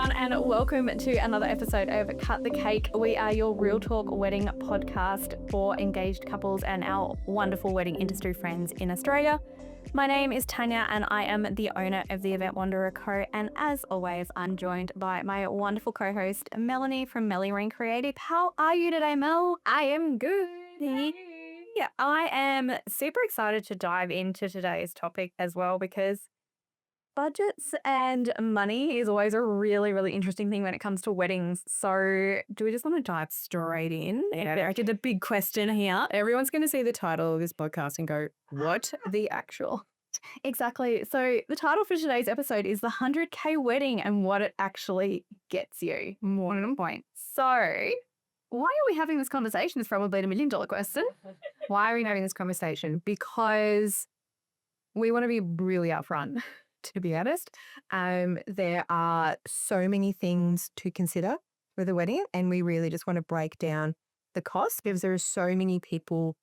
everyone, and welcome to another episode of Cut the Cake. We are your Real Talk wedding podcast for engaged couples and our wonderful wedding industry friends in Australia. My name is Tanya and I am the owner of the Event Wanderer Co. And as always, I'm joined by my wonderful co-host, Melanie from Melly Rain Creative. How are you today, Mel? I am good. Yeah, I am super excited to dive into today's topic as well because budgets and money is always a really, really interesting thing when it comes to weddings. So do we just want to dive straight in? Yeah, the big question here. Everyone's going to see the title of this podcast and go, what the actual? Exactly. So the title for today's episode is the 100K wedding and what it actually gets you. More than a point. So why are we having this conversation is probably the $1 million question. Why are we having this conversation? Because we want to be really upfront, to be honest. There are so many things to consider with a wedding, and we really just want to break down the cost because there are so many people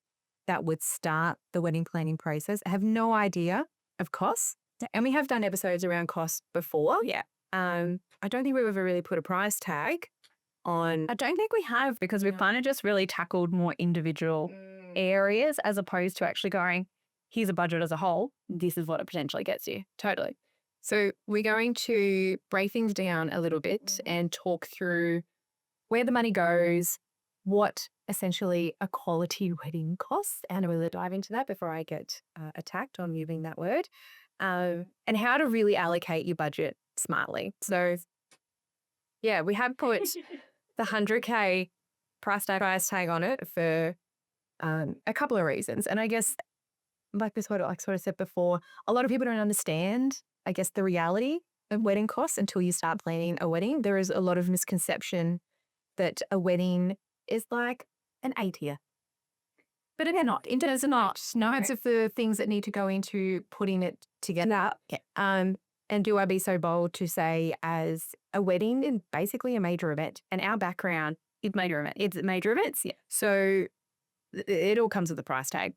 that would start the wedding planning process, have no idea of costs. And we have done episodes around costs before. Yeah. I don't think we've ever really put a price tag on. I don't think we have because we've kind of just really tackled more individual areas as opposed to actually going, here's a budget as a whole. This is what it potentially gets you. Totally. So we're going to break things down a little bit and talk through where the money goes, what essentially a quality wedding costs, and we'll dive into that before I get attacked on using that word, and how to really allocate your budget smartly. So yeah, we have put the 100K price tag on it for a couple of reasons. And I guess like this, what I sort of said before, a lot of people don't understand, I guess, the reality of wedding costs until you start planning a wedding. There is a lot of misconception that a wedding is like an A tier. But it's not. It's not. No, it's of the things that need to go into putting it together. Yeah. And do I be so bold to say as a wedding is basically a major event, and our background is major event. It's major events. Yeah. So it all comes with the price tag.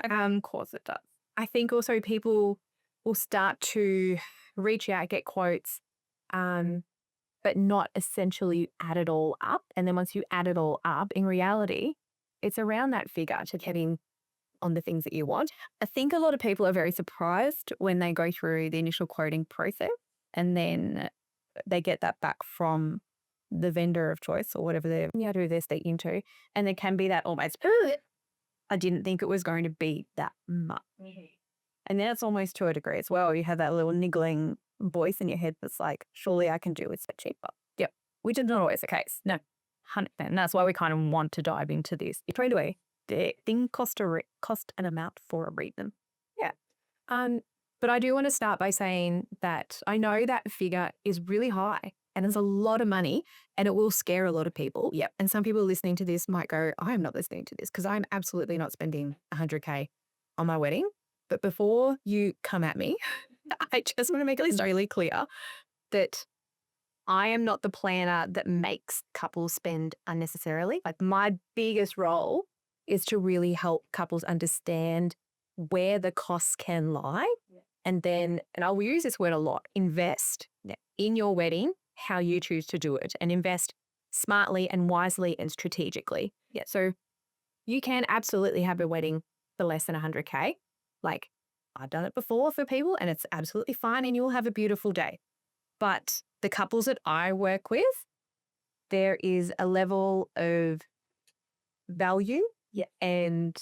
Of course it does. I think also people will start to reach out, get quotes, but not essentially add it all up. And then once you add it all up, in reality, it's around that figure to getting on the things that you want. I think a lot of people are very surprised when they go through the initial quoting process and then they get that back from the vendor of choice or whatever they're stepping into. And there can be that almost, I didn't think it was going to be that much. Mm-hmm. And then it's almost to a degree as well. You have that little niggling voice in your head that's like, surely I can do it cheaper. Yep. Which is not always the case. No. 100%. And that's why we kind of want to dive into this. Straight away, the thing cost an amount for a reason. Yeah. But I do want to start by saying that I know that figure is really high and it's a lot of money and it will scare a lot of people. Yep. And some people listening to this might go, I am not listening to this because I'm absolutely not spending 100K on my wedding. But before you come at me, I just want to make it really clear that I am not the planner that makes couples spend unnecessarily. Like my biggest role is to really help couples understand where the costs can lie. Yeah. And then, and I'll use this word a lot, invest in your wedding, how you choose to do it, and invest smartly and wisely and strategically. Yeah. So you can absolutely have a wedding for less than 100K. Like I've done it before for people and it's absolutely fine and you'll have a beautiful day. But the couples that I work with, there is a level of value and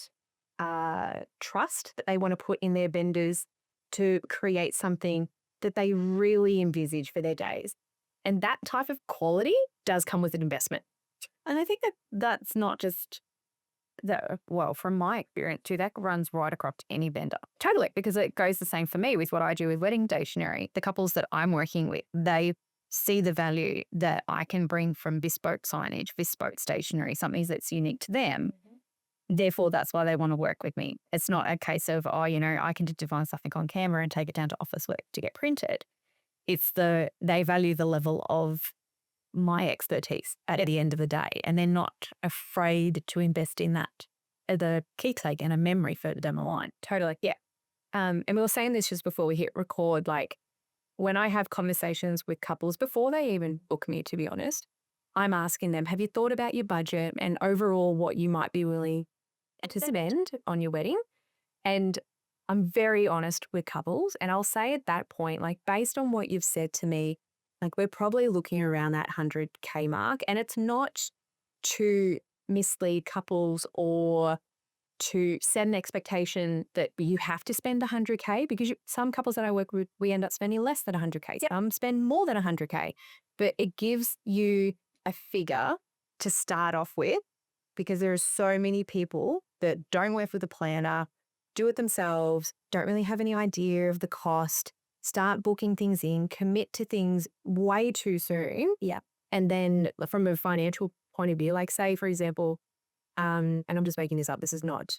trust that they want to put in their vendors to create something that they really envisage for their days. And that type of quality does come with an investment. And I think that that's not just from my experience too, that runs right across to any vendor. Totally, because it goes the same for me with what I do with wedding stationery. The couples that I'm working with, they see the value that I can bring from bespoke signage, bespoke stationery, something that's unique to them. Mm-hmm. Therefore, that's why they want to work with me. It's not a case of, I can devise something on camera and take it down to office work to get printed. It's they value the level of my expertise at the end of the day, and they're not afraid to invest in that as a keepsake and a memory further down the line. Totally. Yeah. And we were saying this just before we hit record, like when I have conversations with couples before they even book me, to be honest, I'm asking them, have you thought about your budget and overall what you might be willing to spend on your wedding? And I'm very honest with couples. And I'll say at that point, like based on what you've said to me, like we're probably looking around that 100K mark. And it's not to mislead couples or to set an expectation that you have to spend 100K, because some couples that I work with, we end up spending less than 100K. Some spend more than 100K, but it gives you a figure to start off with, because there are so many people that don't work with a planner, do it themselves, don't really have any idea of the cost, start booking things in, commit to things way too soon. Yeah. And then from a financial point of view, like say, for example, and I'm just making this up, this is not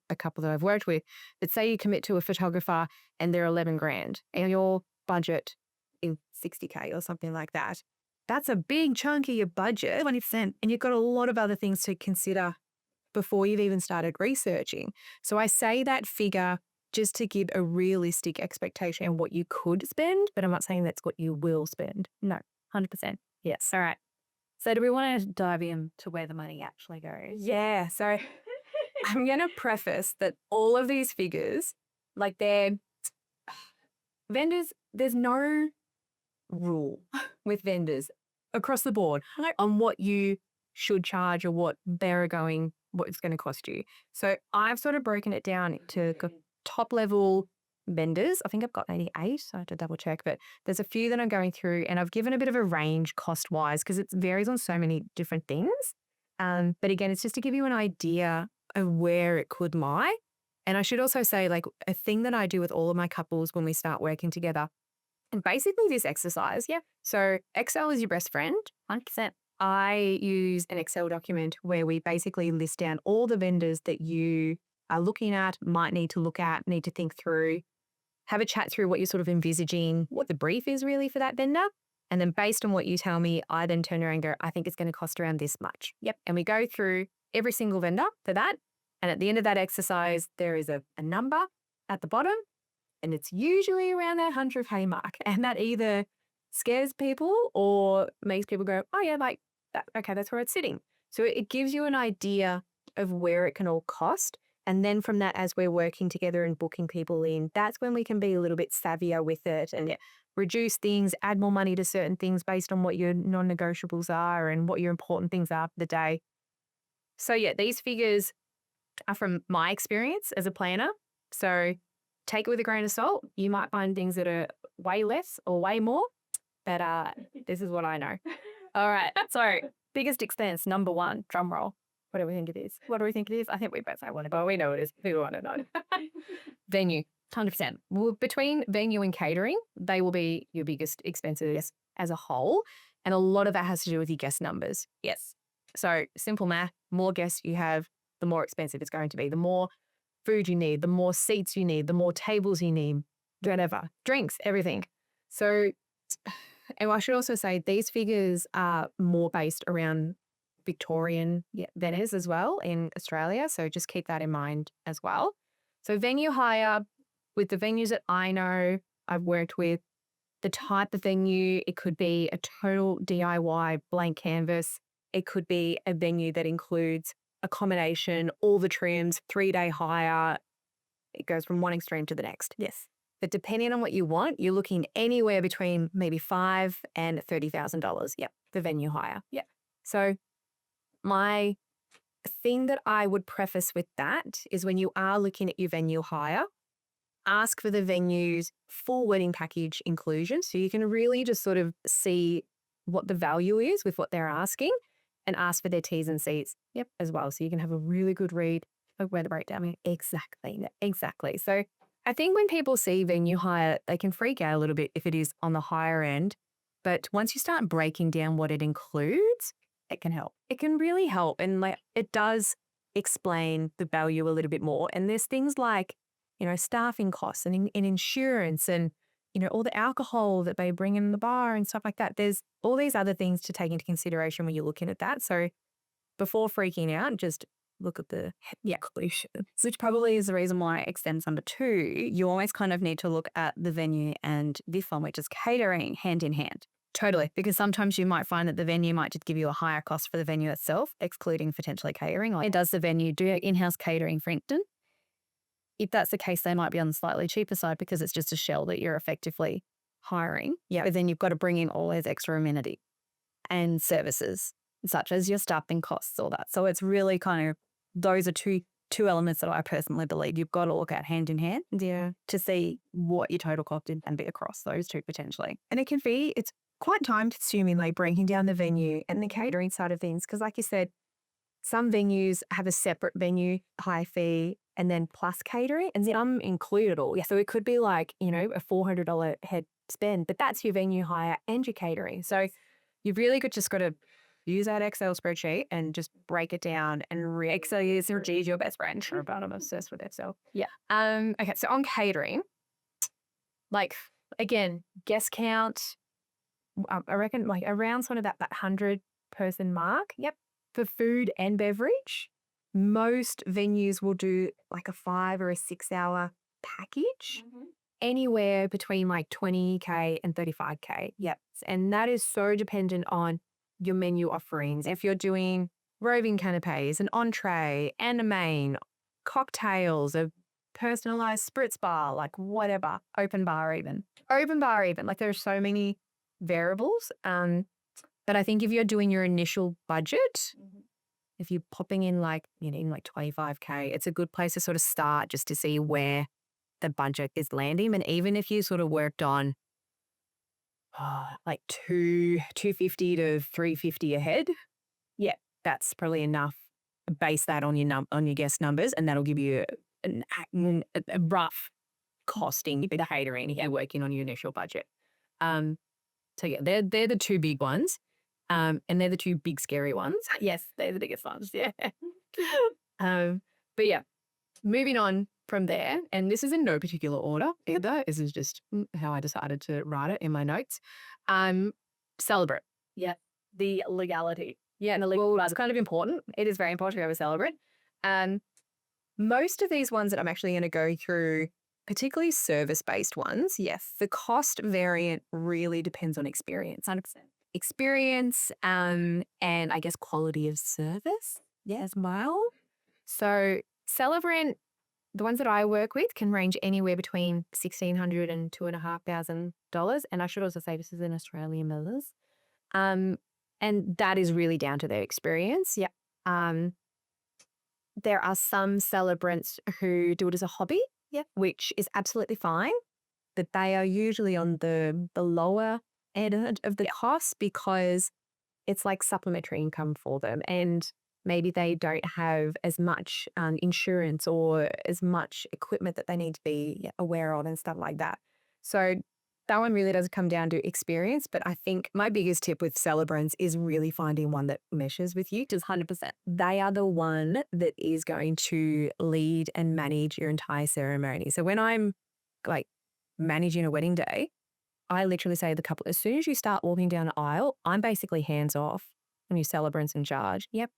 a couple that I've worked with, but say you commit to a photographer and they're 11 grand and your budget is 60K or something like that. That's a big chunk of your budget, 20%, and you've got a lot of other things to consider before you've even started researching. So I say that figure just to give a realistic expectation of what you could spend, but I'm not saying that's what you will spend. No, 100%. Yes. All right. So do we want to dive into where the money actually goes? Yeah. So I'm going to preface that all of these figures, like they're vendors, there's no rule with vendors across the board on what you should charge or what it's going to cost you. So I've sort of broken it down to top level vendors. I think I've got 88. So I have to double check, but there's a few that I'm going through and I've given a bit of a range cost wise because it varies on so many different things. But again, it's just to give you an idea of where it could lie. And I should also say, like, a thing that I do with all of my couples when we start working together, and basically this exercise. Yeah. So Excel is your best friend. 100%. I use an Excel document where we basically list down all the vendors that you are looking at, might need to look at, need to think through, have a chat through what you're sort of envisaging, what the brief is really for that vendor. And then based on what you tell me, I then turn around and go, I think it's going to cost around this much. Yep. And we go through every single vendor for that. And at the end of that exercise, there is a number at the bottom, and it's usually around that 100K mark. And that either scares people or makes people go, oh yeah, like that. Okay, that's where it's sitting. So it gives you an idea of where it can all cost. And then from that, as we're working together and booking people in, that's when we can be a little bit savvier with it and reduce things, add more money to certain things based on what your non-negotiables are and what your important things are for the day. So yeah, these figures are from my experience as a planner. So take it with a grain of salt. You might find things that are way less or way more, but this is what I know. All right. So biggest expense, number one, drum roll. What do we think it is? What do we think it is? I think we both say one, but we know it is. We want to know. Venue, 100%. Well, between venue and catering, they will be your biggest expenses as a whole. And a lot of that has to do with your guest numbers. Yes. So simple math, more guests you have, the more expensive it's going to be. The more food you need, the more seats you need, the more tables you need, whatever, drinks, everything. So, and I should also say these figures are more based around Victorian venues as well in Australia. So just keep that in mind as well. So venue hire, with the venues that I know I've worked with, the type of venue, it could be a total DIY blank canvas. It could be a venue that includes accommodation, all the trims, 3-day hire. It goes from one extreme to the next. Yes. But depending on what you want, you're looking anywhere between maybe $5,000 and $30,000. Yep. The venue hire. Yep. So my thing that I would preface with that is when you are looking at your venue hire, ask for the venue's full wedding package inclusion. So you can really just sort of see what the value is with what they're asking, and ask for their T's and C's as well. So you can have a really good read of where the breakdown is. Exactly. So I think when people see venue hire, they can freak out a little bit if it is on the higher end. But once you start breaking down what it includes, it can help. It can really help. And like it does explain the value a little bit more. And there's things like, staffing costs and insurance and, all the alcohol that they bring in the bar and stuff like that. There's all these other things to take into consideration when you're looking at that. So before freaking out, just look at the exclusion. which probably is the reason why it extends under 2. You always kind of need to look at the venue and this one, which is catering, hand in hand. Totally. Because sometimes you might find that the venue might just give you a higher cost for the venue itself, excluding potentially catering. Like, does the venue do in-house catering for instance? If that's the case, they might be on the slightly cheaper side because it's just a shell that you're effectively hiring. Yeah. But then you've got to bring in all those extra amenities and services, such as your staffing costs, all that. So it's really kind of, those are two elements that I personally believe you've got to look at hand in hand to see what your total cost can be across those two potentially. And it's quite time consuming, like breaking down the venue and the catering side of things. Because like you said, some venues have a separate venue, high fee, and then plus catering, and some include it all. Yeah, so it could be like, a $400 head spend, but that's your venue hire and your catering. So you've really just got to use that Excel spreadsheet and just break it down. And Excel is your best friend. But I'm obsessed with Excel. Yeah. Okay, so on catering, like again, guest count, I reckon like around sort of that 100-person mark. Yep. For food and beverage, most venues will do like a 5 or a 6 hour package, anywhere between like 20K and 35K. Yep. And that is so dependent on your menu offerings. If you're doing roving canapes, an entree and a main, cocktails, a personalized spritz bar, like whatever, open bar even. Like there are so many variables. But I think if you're doing your initial budget, if you're popping in like, in like 25K, it's a good place to sort of start just to see where the budget is landing. And even if you sort of worked on like 250 to 350 a head, yeah, that's probably enough. Base that on your guest numbers, and that'll give you a rough costing for the catering if you're working on your initial budget. So yeah, they're the two big ones. And they're the two big scary ones. Yes, they're the biggest ones. Yeah. But yeah, moving on from there, and this is in no particular order either. This is just how I decided to write it in my notes. Celebrant. Yeah. The legality. Yeah, and the legal is kind of important. It is very important to have a celebrant. Most of these ones that I'm actually going to go through, particularly service-based ones, yes, the cost variant really depends on experience. 100%. Experience and I guess quality of service as well. So celebrant, the ones that I work with can range anywhere between $1,600 and $2,500. And I should also say this is in Australian dollars. And that is really down to their experience. Yeah. There are some celebrants who do it as a hobby, which is absolutely fine, but they are usually on the lower end of the cost because it's like supplementary income for them, and maybe they don't have as much insurance or as much equipment that they need to be aware of and stuff like that. So that one really does come down to experience, but I think my biggest tip with celebrants is really finding one that meshes with you, just 100%. They are the one that is going to lead and manage your entire ceremony. So when I'm like managing a wedding day, I literally say to the couple, as soon as you start walking down the aisle, I'm basically hands off and your celebrant's in charge. Yep.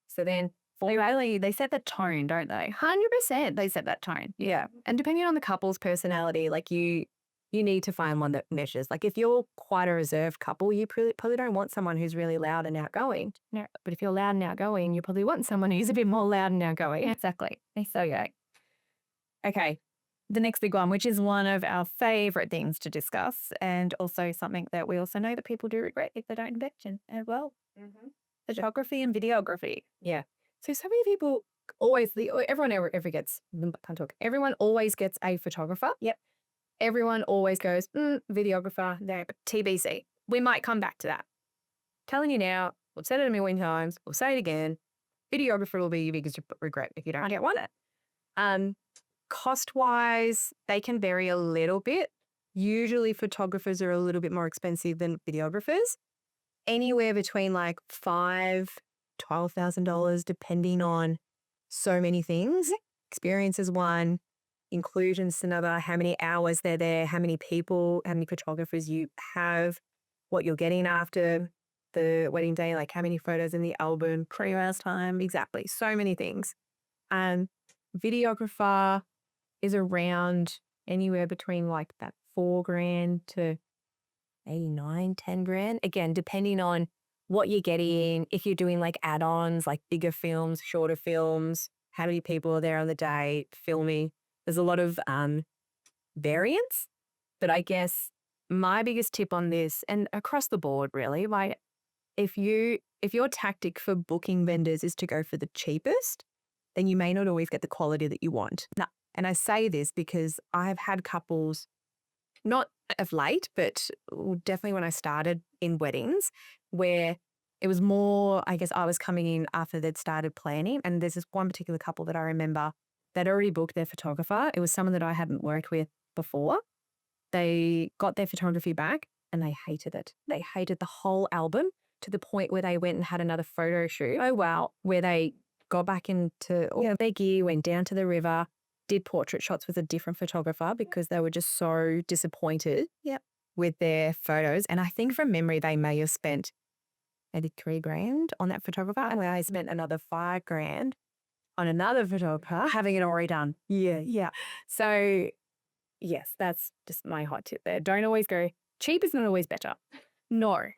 So then they set the tone, don't they? 100% they set that tone. Yeah. And depending on the couple's personality, like you need to find one that meshes. Like if you're quite a reserved couple, you probably don't want someone who's really loud and outgoing. No. But if you're loud and outgoing, you probably want someone who's a bit more loud and outgoing. Exactly. So yeah. Okay. The next big one, which is one of our favorite things to discuss, and also something that we also know that people do regret if they don't invest in as well. Photography and videography. Yeah. So many people everyone ever gets, can't talk. Everyone always gets a photographer. Yep. Everyone always goes, videographer, no, but TBC. We might come back to that. Telling you now, we've said it a million times, we'll say it again, videographer will be your biggest regret if you don't get one. Cost-wise, they can vary a little bit. Usually photographers are a little bit more expensive than videographers. Anywhere between like $5,000, $12,000, depending on so many things. Experience is one, inclusion's another, how many hours they're there, how many people, how many photographers you have, what you're getting after. the wedding day, like how many photos in the album, pre-hours time, exactly. So many things. Videographer is around anywhere between like that $4,000 to maybe 9, 10 grand. Again, depending on what you're getting, if you're doing like add-ons, like bigger films, shorter films, how many people are there on the day filming. There's a lot of variance. But I guess my biggest tip on this, and across the board really, like if your tactic for booking vendors is to go for the cheapest, then you may not always get the quality that you want. Now, and I say this because I've had couples, not of late, but definitely when I started in weddings, where it was more, I guess I was coming in after they'd started planning. And there's this one particular couple that I remember that already booked their photographer. It was someone that I hadn't worked with before. They got their photography back and they hated it. They hated the whole album to the point where they went and had another photo shoot. Oh, wow. Where they got back into all their gear, went down to the river, did portrait shots with a different photographer because they were just so disappointed with their photos. And I think from memory, they may have spent maybe $3,000 on that photographer. And I spent another $5,000 on another photographer having it already done. Yeah. So yes, that's just my hot tip there. Don't always go, cheap is not always better. No,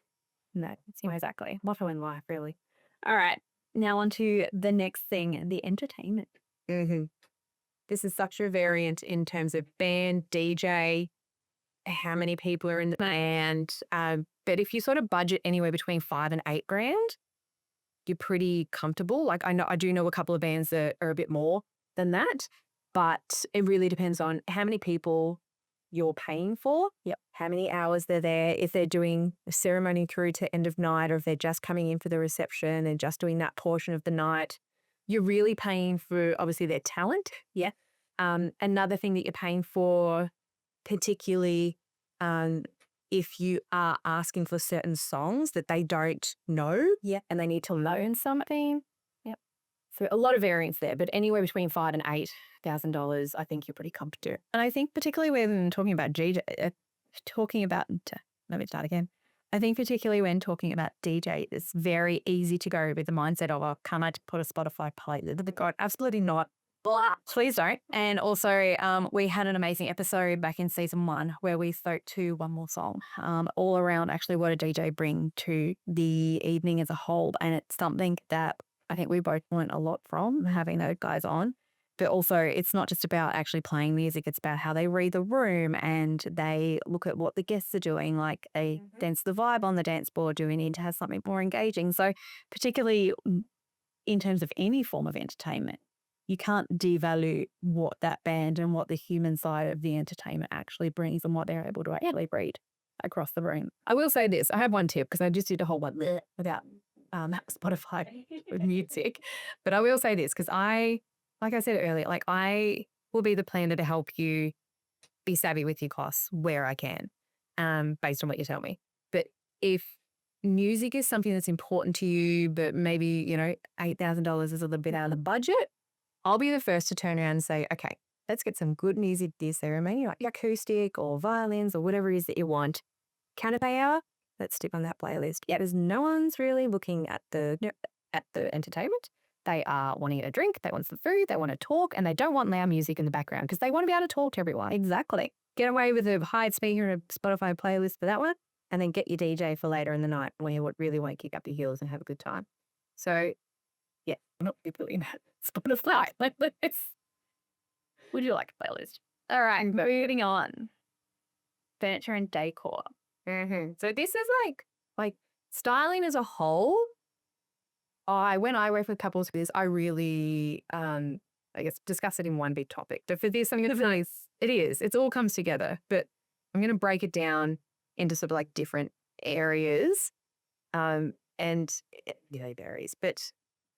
exactly. Motto in life, really. All right. Now on to the next thing, the entertainment. Mm-hmm. This is such a variant in terms of band, DJ, how many people are in the band. But if you sort of budget anywhere between $5,000 and $8,000, you're pretty comfortable. Like I do know a couple of bands that are a bit more than that, but it really depends on how many people you're paying for, how many hours they're there, if they're doing a ceremony through to end of night, or if they're just coming in for the reception and just doing that portion of the night. You're really paying for, obviously, their talent. Yeah. Another thing that you're paying for, particularly if you are asking for certain songs that they don't know, and they need to learn something. So a lot of variance there, but anywhere between $5,000 and $8,000, I think you're pretty comfortable. And I think particularly when talking about let me start again. I think particularly when talking about DJ, it's very easy to go with the mindset of, oh, can't I put a Spotify playlist? God, absolutely not. Blah. Please don't. And also, we had an amazing episode back in season 1 where we spoke to One More Song, all around actually what a DJ bring to the evening as a whole. And it's something that I think we both learned a lot from having those guys on. But also, it's not just about actually playing music. It's about how they read the room and they look at what the guests are doing. Like they dance the vibe on the dance board. Do we need to have something more engaging? So particularly in terms of any form of entertainment, you can't devalue what that band and what the human side of the entertainment actually brings and what they're able to actually breed across the room. I will say this. I have one tip because I just did a whole one about Spotify with music. But I will say this because like I said earlier, like I will be the planner to help you be savvy with your costs where I can, based on what you tell me. But if music is something that's important to you, but maybe, $8,000 is a little bit out of the budget, I'll be the first to turn around and say, okay, let's get some good music this ceremony, like acoustic or violins or whatever it is that you want. Canopy hour, let's stick on that playlist. Yeah, because no one's really looking at the entertainment. They are wanting a drink, they want some food, they want to talk, and they don't want loud music in the background because they want to be able to talk to everyone. Exactly. Get away with a high speaker and a Spotify playlist for that one, and then get your DJ for later in the night where you really want to kick up your heels and have a good time. So, yeah, I'm not really mad. Spotify. Would you like a playlist? All right, moving on. Furniture and decor. So this is like styling as a whole. When I work with couples for this, I really, I guess, discuss it in one big topic. But for this, I'm going to it all comes together. But I'm going to break it down into sort of like different areas. And it varies. But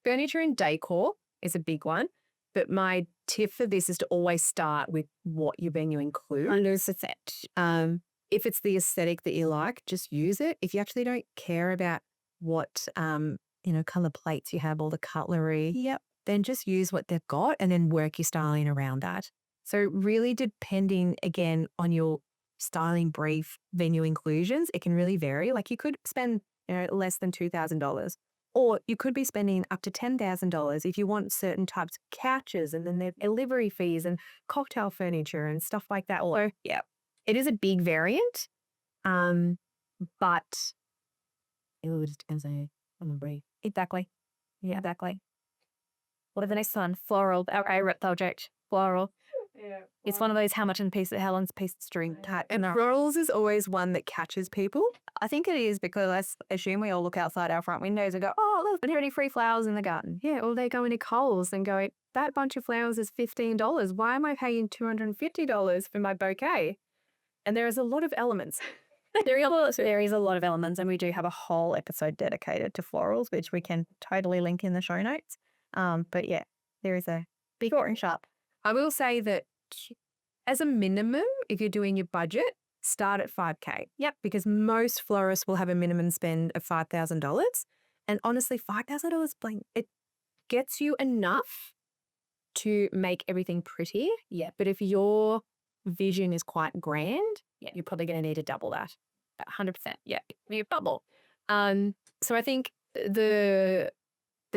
furniture and decor is a big one. But my tip for this is to always start with what your venue includes. 100%. If it's the aesthetic that you like, just use it. If you actually don't care about what, color plates you have, all the cutlery, then just use what they've got and then work your styling around that. So really depending, again, on your styling brief, venue inclusions, it can really vary. Like you could spend less than $2,000. Or you could be spending up to $10,000 if you want certain types of couches, and then there's delivery fees and cocktail furniture and stuff like that. So yeah, it is a big variant. But it just depends on the brief. Exactly. Yeah, exactly. What are the next one? Floral. Okay, rip subject. Floral. Yeah. It's one of those Helen's piece of string type. And florals is always one that catches people. I think it is because I assume we all look outside our front windows and go, oh, look, are there any free flowers in the garden? Yeah, or they go into Coles and go, that bunch of flowers is $15. Why am I paying $250 for my bouquet? And there is a lot of elements. There is a lot of elements, and we do have a whole episode dedicated to florals, which we can totally link in the show notes. But yeah, there is a big orange sharp. I will say that as a minimum, if you're doing your budget, start at $5,000. Yep. Because most florists will have a minimum spend of $5,000. And honestly, $5,000, it gets you enough to make everything pretty. Yeah. But if your vision is quite grand, Yeah. you're probably going to need to double that. 100%. Yeah. You bubble. So I think the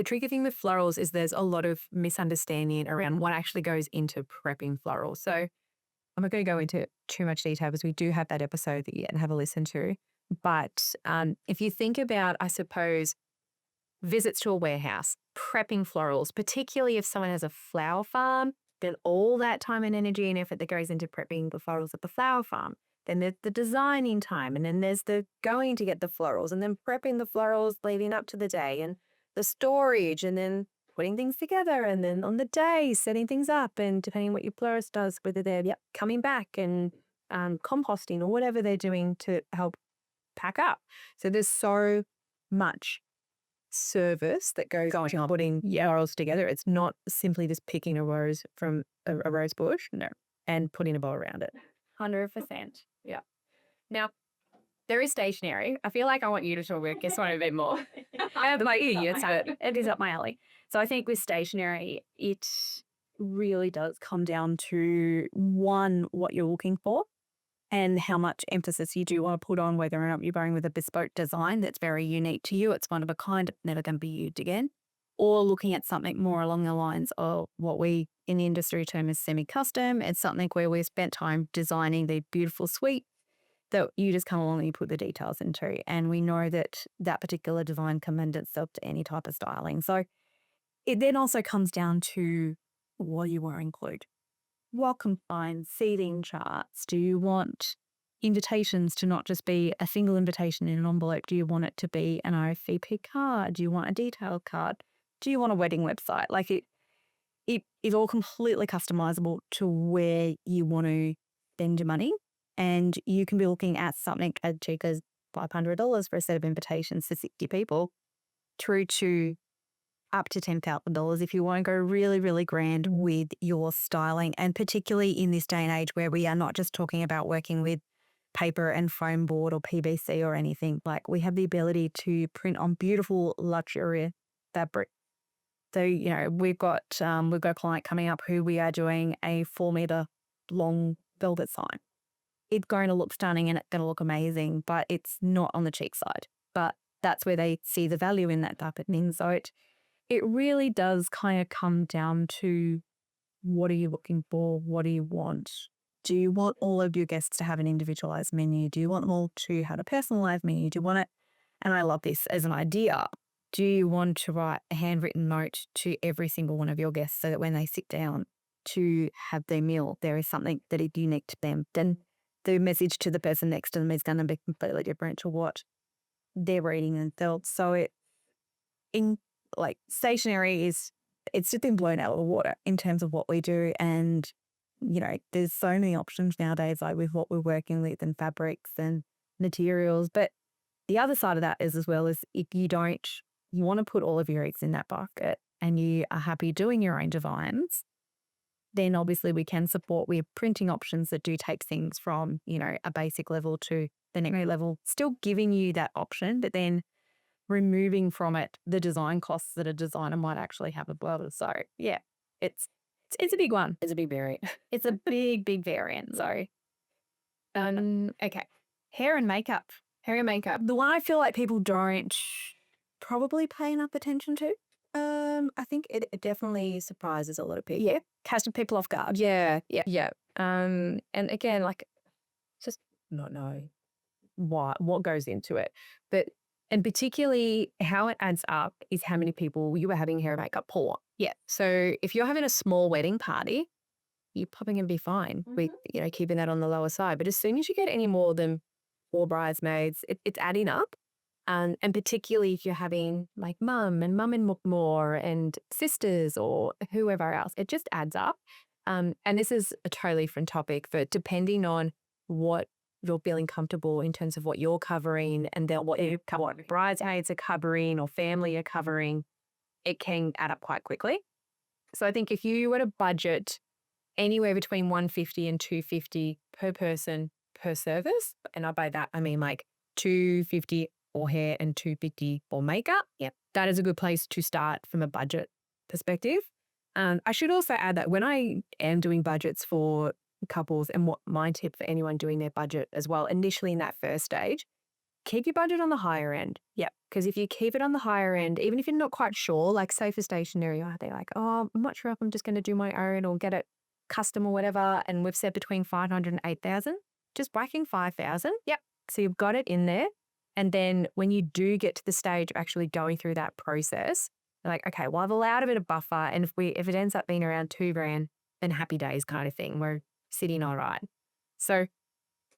tricky thing with florals is there's a lot of misunderstanding around what actually goes into prepping florals. So I'm not going to go into too much detail because we do have that episode that you can have a listen to. But if you think about, I suppose, visits to a warehouse, prepping florals, particularly if someone has a flower farm, then all that time and energy and effort that goes into prepping the florals at the flower farm. Then there's the designing time, and then there's the going to get the florals, and then prepping the florals leading up to the day, and the storage, and then putting things together, and then on the day setting things up, and depending what your florist does, whether they're coming back and composting or whatever they're doing to help pack up. So there's so much service that goes on putting florals together. It's not simply just picking a rose from a rose bush, No. and putting a bow around it. 100%. Yeah. Now, there is stationery. I feel like I want you to talk about this one a bit more. It is up my alley. So I think with stationery, it really does come down to, one, what you're looking for and how much emphasis you do want to put on whether or not you're going with a bespoke design that's very unique to you. It's one of a kind, never going to be used again. Or looking at something more along the lines of what we in the industry term as semi-custom. It's something where we've spent time designing the beautiful suite that you just come along and you put the details into. And we know that that particular design can lend itself to any type of styling. So it then also comes down to what you want to include. Welcome signs, seating charts. Do you want invitations to not just be a single invitation in an envelope? Do you want it to be an RSVP card? Do you want a detailed card? Do you want a wedding website? Like it is all completely customizable to where you want to spend your money. And you can be looking at something as cheap as $500 for a set of invitations for 60 people, through to up to $10,000 if you want to go really, really grand with your styling. And particularly in this day and age where we are not just talking about working with paper and foam board or PVC or anything. Like, we have the ability to print on beautiful luxurious fabric. So, we've got a client coming up who we are doing a 4-meter long velvet sign. It's going to look stunning and it's going to look amazing, but it's not on the cheap side. But that's where they see the value in that type of thing. So it really does kind of come down to, what are you looking for? What do you want? Do you want all of your guests to have an individualized menu? Do you want them all to have a personalized menu? Do you want it? And I love this as an idea. Do you want to write a handwritten note to every single one of your guests so that when they sit down to have their meal, there is something that is unique to them? Then the message to the person next to them is going to be completely different to what they're reading themselves. So stationery it's just been blown out of the water in terms of what we do. And, there's so many options nowadays, like with what we're working with and fabrics and materials. But the other side of that is, as well, is if you want to put all of your eggs in that basket and you are happy doing your own designs, then obviously we can support with printing options that do take things from, a basic level to the next level, still giving you that option, but then removing from it the design costs that a designer might actually have as well. So yeah, it's a big one. It's a big variant. It's a big, big variant. So, okay. Hair and makeup. Hair and makeup. The one I feel like people don't probably pay enough attention to. I think it definitely surprises a lot of people. Yeah. Catching people off guard. Yeah. Yeah. And again, like, Just not know what goes into it. But and particularly how it adds up is how many people you were having hair and makeup for. Yeah. So if you're having a small wedding party, you're probably going to be fine with, keeping that on the lower side. But as soon as you get any more than 4 bridesmaids, it's adding up. And particularly if you're having like mum and more and sisters or whoever else, it just adds up. And this is a totally different topic, but depending on what you're feeling comfortable in terms of what you're covering and then what bridesmaids are covering or family are covering, it can add up quite quickly. So I think if you were to budget anywhere between 150 and 250 per person per service, and by that I mean like 250 for hair and 250 for makeup. Yep. That is a good place to start from a budget perspective. I should also add that when I am doing budgets for couples, and what my tip for anyone doing their budget as well, initially in that first stage, keep your budget on the higher end. Yep. Because if you keep it on the higher end, even if you're not quite sure, like say for stationery, they're like, oh, I'm not sure if I'm just going to do my own or get it custom or whatever. And we've said between 500 and 8,000, just whacking 5,000. Yep. So you've got it in there. And then when you do get to the stage of actually going through that process, you're like, okay, well, I've allowed a bit of buffer. And if it ends up being around $2,000, then happy days kind of thing. We're sitting all right. So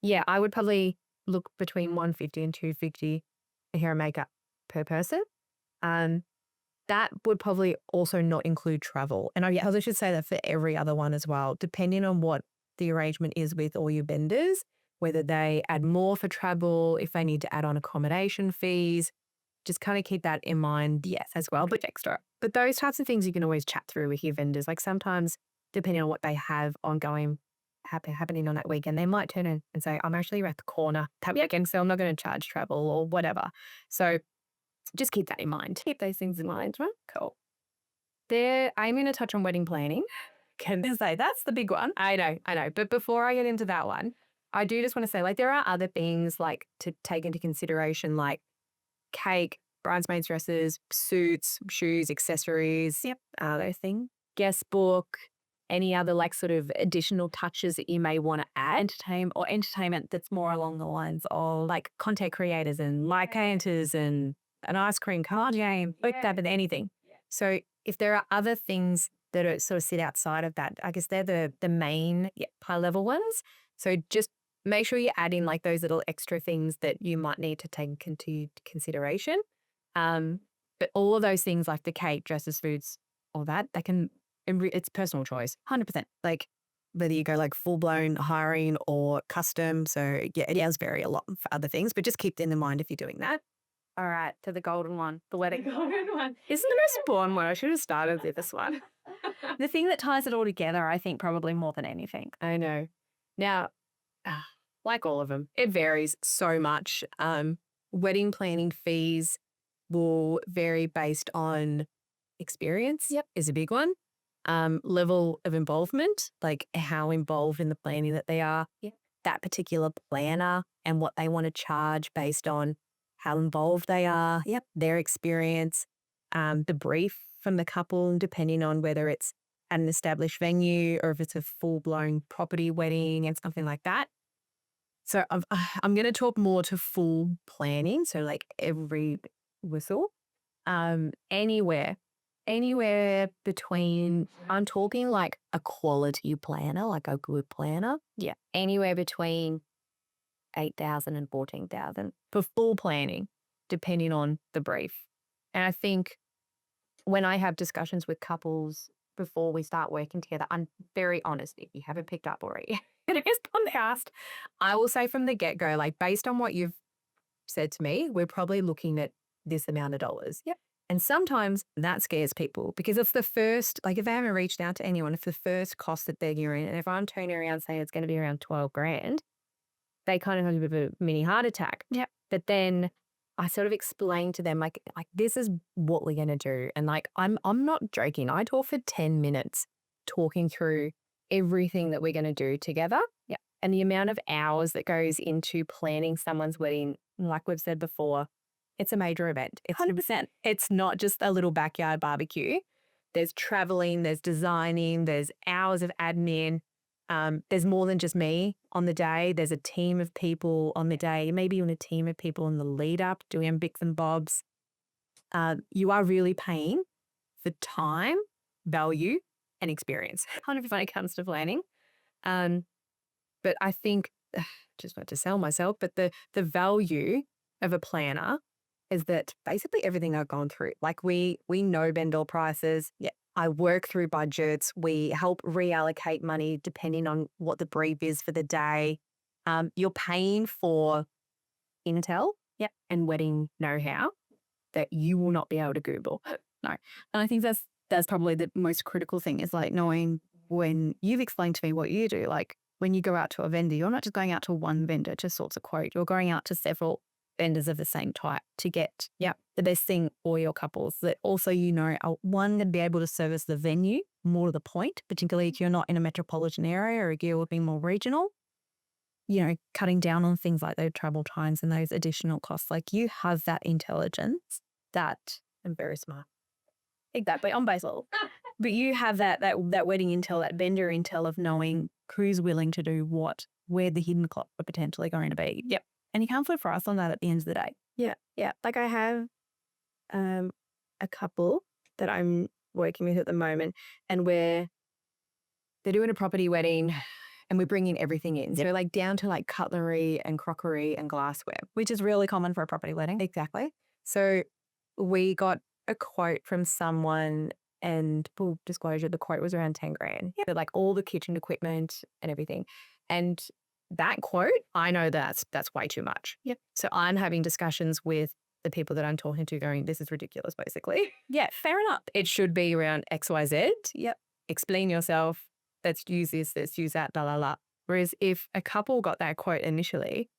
yeah, I would probably look between 150 and 250 for hair and makeup per person. That would probably also not include travel. And I should say that for every other one as well, depending on what the arrangement is with all your vendors, whether they add more for travel, if they need to add on accommodation fees, just kind of keep that in mind. Yes. As well, but extra. But those types of things you can always chat through with your vendors. Like sometimes, depending on what they have ongoing happening on that weekend, they might turn in and say, I'm actually around the corner that weekend, so I'm not going to charge travel or whatever. So just keep that in mind. Keep those things in mind, right? Cool. I'm going to touch on wedding planning. Can I say that's the big one? I know. But before I get into that one, I do just want to say, like, there are other things like to take into consideration, like cake, bridesmaids dresses, suits, shoes, accessories. Yep. Those things. Guest book, any other like sort of additional touches that you may want to add. Entertainment that's more along the lines of Like content creators and mic painters and an ice cream card game, like that, but anything. So if there are other things that are sort of sit outside of that, I guess they're the main high level ones. So just make sure you add in like those little extra things that you might need to take into consideration. But all of those things like the cake, dresses, foods, all that, it's personal choice, 100%. Like whether you go like full blown hiring or custom. So yeah, it does vary a lot for other things, but just keep that in mind if you're doing that. all right, to the golden one, the wedding. The golden one. This is the most boring one. I should have started with this one. The thing that ties it all together, I think, probably more than anything. I know. Now, like all of them, it varies so much. Wedding planning fees will vary based on experience. Yep. Is a big one. Level of involvement, like how involved in the planning that they are. Yep. That particular planner and what they want to charge based on how involved they are. Yep. Their experience, the brief from the couple, depending on whether it's at an established venue or if it's a full-blown property wedding and something like that. So I'm going to talk more to full planning. So like every whistle, anywhere between, I'm talking like a quality planner, like a good planner. Yeah. Anywhere between 8,000 and 14,000 for full planning, depending on the brief. And I think when I have discussions with couples before we start working together, I'm very honest. If you haven't picked up already, and it is podcast, I will say from the get-go, like based on what you've said to me, we're probably looking at this amount of dollars. Yep. And sometimes that scares people because it's the first, like if they haven't reached out to anyone, it's the first cost that they're hearing. And if I'm turning around saying it's going to be around 12 grand, they kind of have a bit of a mini heart attack. Yep. But then I sort of explain to them like this is what we're going to do. And like, I'm not joking. I talk for 10 minutes talking through everything that we're going to do together. Yeah. And the amount of hours that goes into planning someone's wedding, like we've said before, it's a major event. It's 100%. It's not just a little backyard barbecue. There's traveling, there's designing, there's hours of admin. There's more than just me on the day. There's a team of people on the day, maybe even a team of people in the lead up doing bits and bobs. You are really paying for time, value, and experience 100% when it comes to planning. But I think, just not to sell myself, but the value of a planner is that basically everything I've gone through, like we know vendor prices. Yeah. I work through budgets. We help reallocate money depending on what the brief is for the day. You're paying for intel, Yep. and wedding know-how that you will not be able to Google. No. And I think that's probably the most critical thing is like knowing when you've explained to me what you do, like when you go out to a vendor, you're not just going out to one vendor to source a quote. You're going out to several vendors of the same type to get the best thing for your couples that also, are one, going to be able to service the venue more to the point, particularly if you're not in a metropolitan area or you're being more regional, cutting down on things like those travel times and those additional costs. Like you have that intelligence that I'm very smart. exactly on base level, but you have that wedding intel, that vendor intel of knowing who's willing to do what, where the hidden costs are potentially going to be. Yep. And you can't flip for us on that at the end of the day. Yeah. Yeah. Like I have a couple that I'm working with at the moment, and they're doing a property wedding and we're bringing everything in. So like down to like cutlery and crockery and glassware, Which is really common for a property wedding. Exactly. So we got a quote from someone, and full disclosure, the quote was around 10 grand. Yep. So like all the kitchen equipment and everything. And that quote, I know that's way too much. Yep. So I'm having discussions with the people that I'm talking to going, this is ridiculous, basically. Yeah, fair enough. It should be around XYZ. Yep. Explain yourself. Let's use this, let's use that, la, la, la. Whereas if a couple got that quote initially,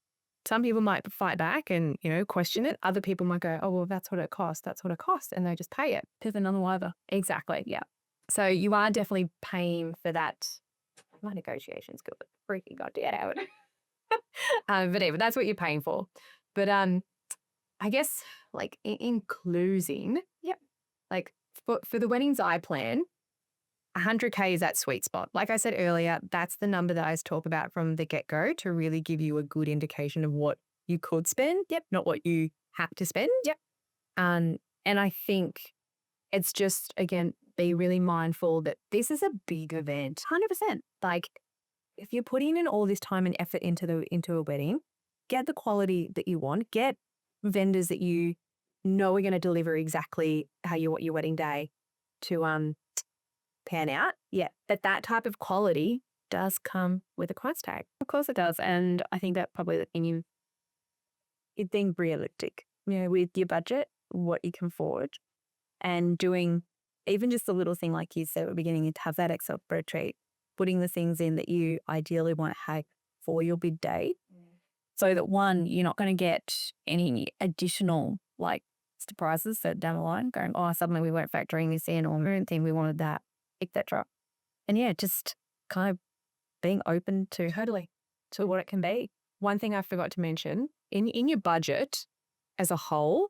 some people might fight back and, question it. Other people might go, oh, well, that's what it costs. That's what it costs. And they just pay it. Pivot on the wire. Exactly. Yeah. So you are definitely paying for that. My negotiation's good. Freaking goddamn. But even that's what you're paying for. But I guess like in closing, like for the weddings I plan, 100K is that sweet spot. Like I said earlier, that's the number that I talk about from the get-go to really give you a good indication of what you could spend, not what you have to spend. And I think it's just, again, be really mindful that this is a big event. 100%. Like if you're putting in all this time and effort into a wedding, get the quality that you want, get vendors that you know are going to deliver exactly how you want your wedding day to pan out. Yeah. But that type of quality does come with a price tag. Of course it does. And I think that probably you're being realistic, with your budget, what you can afford, and doing even just a little thing like you said at the beginning, to have that Excel spreadsheet, putting the things in that you ideally want to have for your bid day. So that one, you're not going to get any additional like surprises down the line going, oh, suddenly we weren't factoring this in, or we didn't think we wanted that, etc. And yeah, just kind of being open to what it can be. One thing I forgot to mention, in your budget as a whole,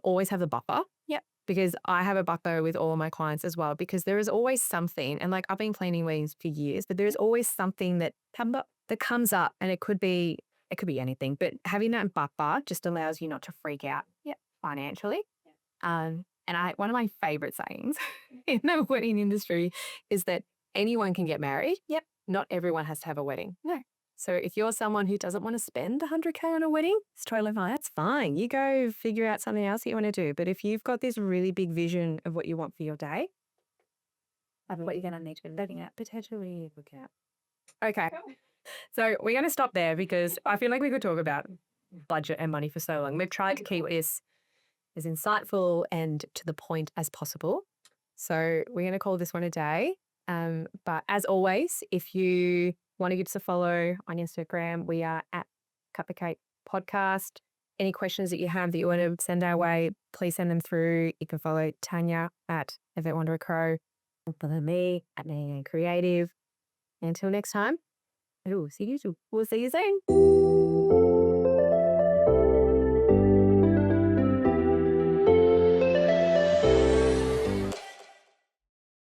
always have a buffer. Yep. Because I have a buffer with all my clients as well, because there is always something, and like I've been planning weddings for years, but there's always something that comes up, and it could be anything, but having that buffer just allows you not to freak out financially. And one of my favorite sayings in the wedding industry is that anyone can get married. Not everyone has to have a wedding. No. So if you're someone who doesn't want to spend 100K on a wedding, it's totally fine. That's fine. You go figure out something else that you want to do. But if you've got this really big vision of what you want for your day, what you're going to need to be looking at, potentially look out. Okay. So we're going to stop there because I feel like we could talk about budget and money for so long. We've tried to keep this as insightful and to the point as possible. So we're going to call this one a day. But as always, if you want to give us a follow on Instagram, we are at Cup of Cake Podcast. Any questions that you have that you want to send our way, please send them through. You can follow Tanya at Event Wanderer Crow, follow me at Creative. Until next time, Ooh, see you soon. We'll see you soon.